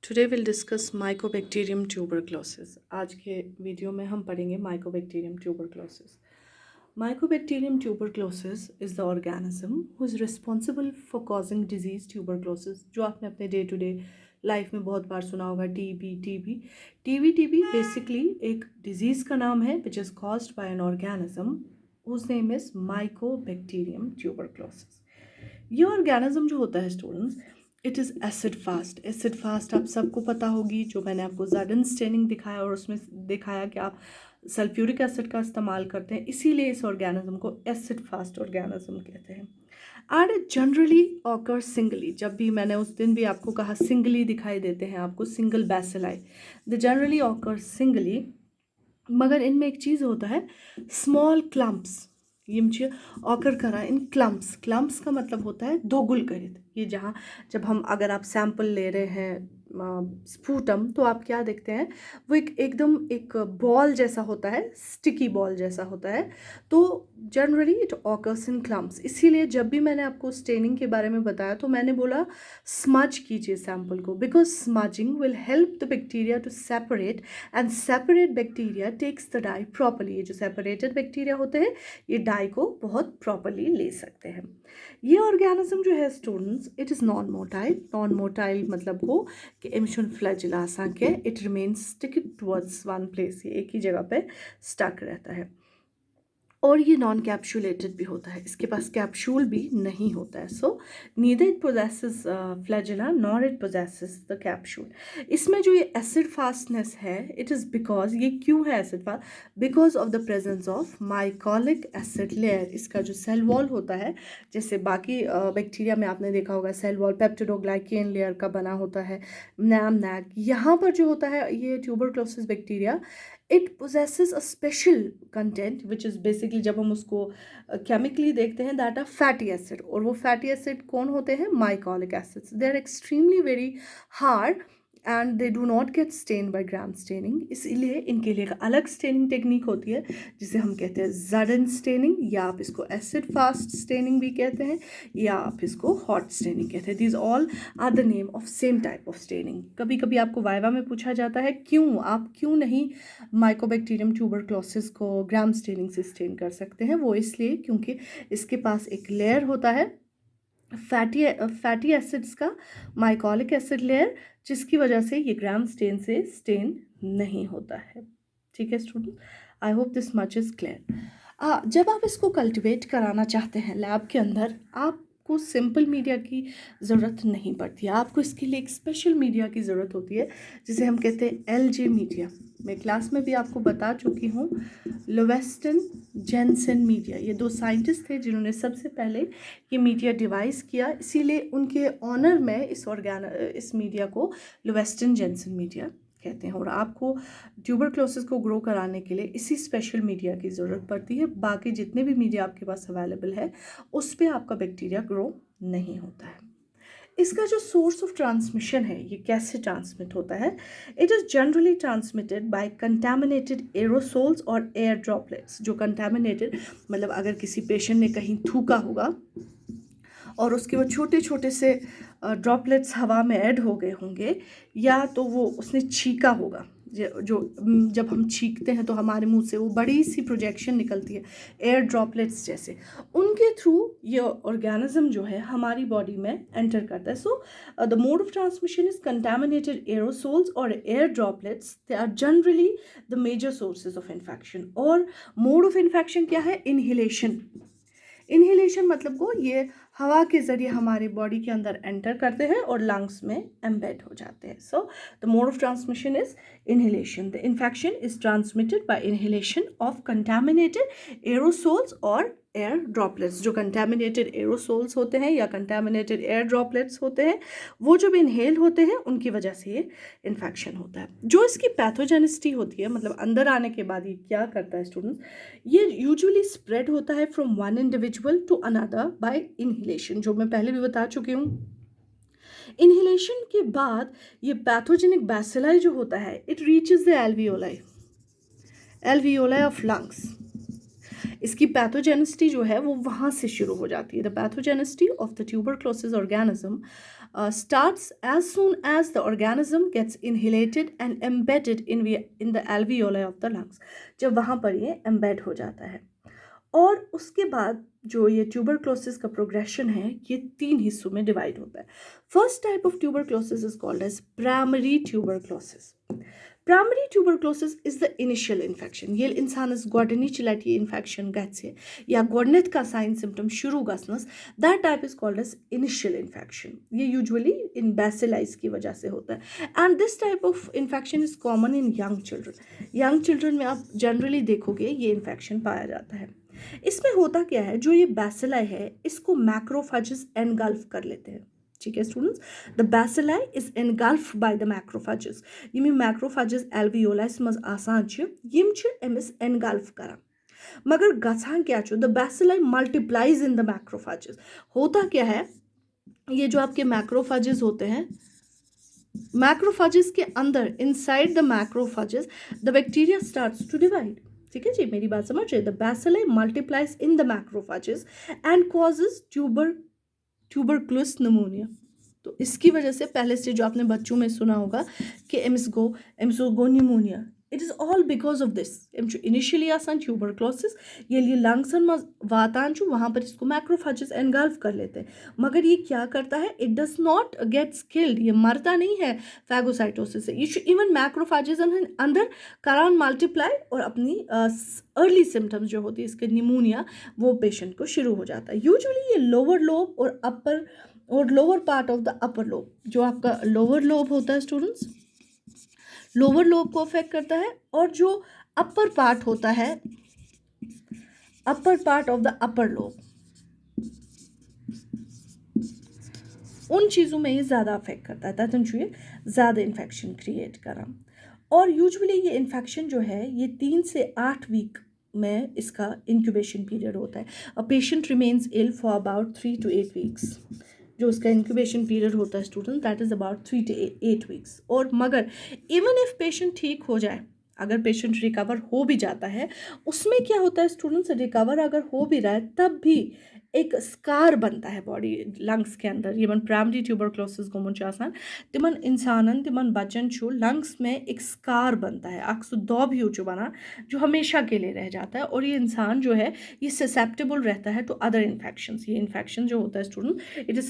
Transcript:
Today will discuss Mycobacterium tuberculosis. आज के video में हम पढ़ेंगे Mycobacterium tuberculosis. Mycobacterium tuberculosis is the organism who is responsible for causing disease tuberculosis, जो आपने अपने डे टू डे लाइफ में बहुत बार सुना होगा। टीबी बेसिकली एक डिजीज़ का नाम है which is caused by an organism whose name is mycobacterium tuberculosis. ये ऑर्गेनिज्म जो होता है students, it is acid fast. Acid fast आप सबको पता होगी, जो मैंने आपको ज़ाडन स्टेनिंग दिखाया और उसमें दिखाया कि आप सल्फ्यूरिक एसिड का इस्तेमाल करते हैं, इसीलिए इस ऑर्गेनिज्म को एसिड फास्ट ऑर्गेनिज्म कहते हैं। And it generally occur singly. जब भी मैंने उस दिन भी आपको कहा सिंगली दिखाई देते हैं आपको, single bacilli, the generally occur singly. मगर इनमें एक चीज़ होता है, स्मॉल क्लम्प्स यम ऑकर करा इन क्लम्प्स का मतलब होता है दोगुल करित। ये जहाँ जब हम अगर आप सैंपल ले रहे हैं स्पूटम, तो आप क्या देखते हैं, वो एकदम एक बॉल जैसा होता है, स्टिकी बॉल जैसा होता है। तो generally it occurs in clumps. इसीलिए जब भी मैंने आपको स्टेनिंग के बारे में बताया तो मैंने बोला स्मज कीजिए सैंपल को, because smudging will help the bacteria to separate and separate bacteria takes the dye properly. ये जो सेपरेटेड बैक्टीरिया होते हैं ये डाई को बहुत प्रॉपरली ले सकते हैं। ये ऑर्गेनिज्म जो है students, it is non motile मतलब हो कि एमिशन फ्लैजिला के it remains stick towards one place, ये एक ही जगह पे स्टक रहता है। और ये नॉन कैप्सुलेटेड भी होता है, इसके पास कैप्सूल भी नहीं होता है। So neither it possesses flagella nor it possesses the capsule. इसमें जो ये एसिड फास्टनेस है, इट इज़ बिकॉज, ये क्यों है acid fast, because of the presence of mycolic acid layer. इसका जो सेल वॉल होता है, जैसे बाकी बैक्टीरिया में आपने देखा होगा सेल वॉल पेप्टिडोग्लाइकेन लेयर का बना होता है, नैक, यहाँ पर जो होता है ये tuberculosis bacteria, it possesses a special content which is basically, जब हम उसको केमिकली देखते हैं, दैट आर फैटी एसिड। और वो फैटी एसिड कौन होते हैं, mycolic acids. They are extremely very hard and they do not get stain by gram staining. इसीलिए इनके लिए एक अलग स्टेनिंग टेक्निक होती है जिसे हम कहते हैं ज़ाडन स्टेनिंग, या आप इसको एसिड फास्ट स्टेनिंग भी कहते हैं, या आप इसको हॉट स्टेनिंग कहते हैं। These all are the name of same type of staining. कभी कभी आपको वाइवा में पूछा जाता है आप क्यों नहीं माइकोबैक्टीरियम ट्यूबरक्लोसिस को ग्राम स्टेनिंग से स्टेन कर सकते हैं। वो इसलिए क्योंकि इसके पास एक लेयर होता है फैटी एसिड्स का, माइकोलिक एसिड लेयर, जिसकी वजह से ये ग्राम स्टेन से स्टेन नहीं होता है। ठीक है student, I hope this much is clear. जब आप इसको कल्टिवेट कराना चाहते हैं लैब के अंदर, आपको सिंपल मीडिया की ज़रूरत नहीं पड़ती है, आपको इसके लिए एक स्पेशल मीडिया की ज़रूरत होती है जिसे हम कहते हैं LJ मीडिया। मैं क्लास में भी आपको बता चुकी हूँ, लोवेस्टन जेनसन मीडिया, ये दो साइंटिस्ट थे जिन्होंने सबसे पहले ये मीडिया डिवाइस किया, इसीलिए उनके ऑनर में इस मीडिया को लोवेस्टन जेनसन मीडिया कहते हैं। और आपको ट्यूबरक्लोसिस को ग्रो कराने के लिए इसी स्पेशल मीडिया की ज़रूरत पड़ती है। बाकी जितने भी मीडिया आपके पास अवेलेबल है उस पर आपका बैक्टीरिया ग्रो नहीं होता है। इसका जो सोर्स ऑफ ट्रांसमिशन है, ये कैसे ट्रांसमिट होता है, it is generally transmitted by contaminated aerosols और एयर ड्रॉपलेट्स। जो कंटामिनेटेड मतलब अगर किसी पेशेंट ने कहीं थूका होगा और उसके वो छोटे छोटे से ड्रॉपलेट्स हवा में ऐड हो गए होंगे, या तो वो उसने छीका होगा, जो जब हम छींकते हैं तो हमारे मुंह से वो बड़ी सी प्रोजेक्शन निकलती है एयर ड्रॉपलेट्स जैसे, उनके थ्रू ये ऑर्गेनिज्म जो है हमारी बॉडी में एंटर करता है। So the mode of transmission is contaminated aerosols और air droplets, they are generally the major sources of infection. और मोड ऑफ इन्फेक्शन क्या है, इन्हेलेशन मतलब को ये हवा के ज़रिए हमारे बॉडी के अंदर एंटर करते हैं और लंग्स में एम्बेड हो जाते हैं। सो the mode of transmission is inhalation. The infection is transmitted by inhalation of contaminated aerosols और एयर ड्रॉपलेट्स। जो कंटामिनेटेड एरोसोल्स होते हैं या कंटामिनेटेड एयर ड्रॉपलेट्स होते हैं, वो जब इनहेल होते हैं उनकी वजह से ये इन्फेक्शन होता है। जो इसकी पैथोजेनिसिटी होती है, मतलब अंदर आने के बाद ये क्या करता है स्टूडेंट्स, ये यूजुअली स्प्रेड होता है from one individual to another by inhalation, जो मैं पहले भी बता चुकी हूँ। इनहेलेशन के बाद ये पैथोजेनिक बैसिलाई जो होता है, it reaches the alveoli of lungs. इसकी पैथोजेनिसिटी जो है वो वहाँ से शुरू हो जाती है। The pathogenicity of the tuberculosis organism starts as soon as the organism gets inhalated and embedded in the alveoli of the lungs. जब वहाँ पर ये embed हो जाता है और उसके बाद जो ये ट्यूबरक्लोसिस का प्रोग्रेशन है ये 3 हिस्सों में डिवाइड होता है. First type of tuberculosis is called as primary tuberculosis. Primary tuberculosis is the initial infection. ये इंसानस गोडनिच लट ये infection गच्छे या गोडनेथ का साइन सिम्टम शुरू गसनस that type is called as initial infection. ये usually in bacilli की वजह से होता है and this type of infection is common in young children. Young children में आप generally देखोगे ये infection पाया जाता है. इसमें होता क्या है, जो ये bacilli है इसको macrophages engulf कर लेते हैं. ठीक है students, the bacilli is engulfed by the macrophages. यम मैक्रोफेजेस एल्वियोलाइस मज आसान छ यम छ एमिस एनगल्फ करन मगर गछान क्या छ, the bacilli multiplies in the macrophages. होता क्या है, ये जो आपके मैक्रोफेजेस होते हैं, मैक्रोफेजेस के अंदर inside the macrophages the bacteria starts to divide. ठीक है जी, मेरी बात समझ रहे. The bacilli multiplies in the macrophages and causes tuberculous pneumonia. तो इसकी वजह से पहले से जो आपने बच्चों में सुना होगा कि AIIMS go pneumonia, it is all because of this. Initially आसान ट्यूबरक्लोसिस ये लंग्सन में वातान छू वहाँ पर इसको मैक्रोफेजेस एनगल्फ कर लेते हैं मगर ये क्या करता है, it does not gets killed. ये मरता नहीं है फैगोसाइटोसिस से. ये इवन मैक्रोफेजेस अंदर करान मल्टीप्लाई और अपनी अर्ली सिम्टम्स जो होती है इसके निमोनिया वो पेशेंट को शुरू हो जाता है. यूजुअली ये लोअर लोब और अपर और lower part of the upper lobe, जो आपका लोअर लोब होता है स्टूडेंट्स, लोअर लोब को अफेक्ट करता है और जो अपर पार्ट होता है, upper part of the upper lobe, उन चीज़ों में ये ज़्यादा अफेक्ट करता है ताकि ये ज़्यादा इन्फेक्शन क्रिएट करा. और यूजुअली ये इन्फेक्शन जो है ये 3 से 8 वीक में इसका इंक्यूबेशन पीरियड होता है. A patient remains ill for about 3 to 8 weeks. जो उसका इंक्यूबेशन पीरियड होता है student, that is about 3 to 8 weeks. और मगर इवन इफ पेशेंट ठीक हो जाए, अगर पेशेंट रिकवर हो भी जाता है, उसमें क्या होता है स्टूडेंट्स, रिकवर अगर हो भी रहा है तब भी एक स्कार बनता है बॉडी लंग्स के अंदर. यमन प्राइमरी ट्यूबरक्लोसिस गोमुन आसान तिमन इंसानन तिमन बचन छू लंग्स में एक स्कार बनता है, अक्सर दौब ही हो बना जो हमेशा के लिए रह जाता है. और ये इंसान जो है ये ससेप्टेबल रहता है टू अदर इन्फेक्शंस. ये इन्फेक्शन जो होता है स्टूडेंट, इट इज़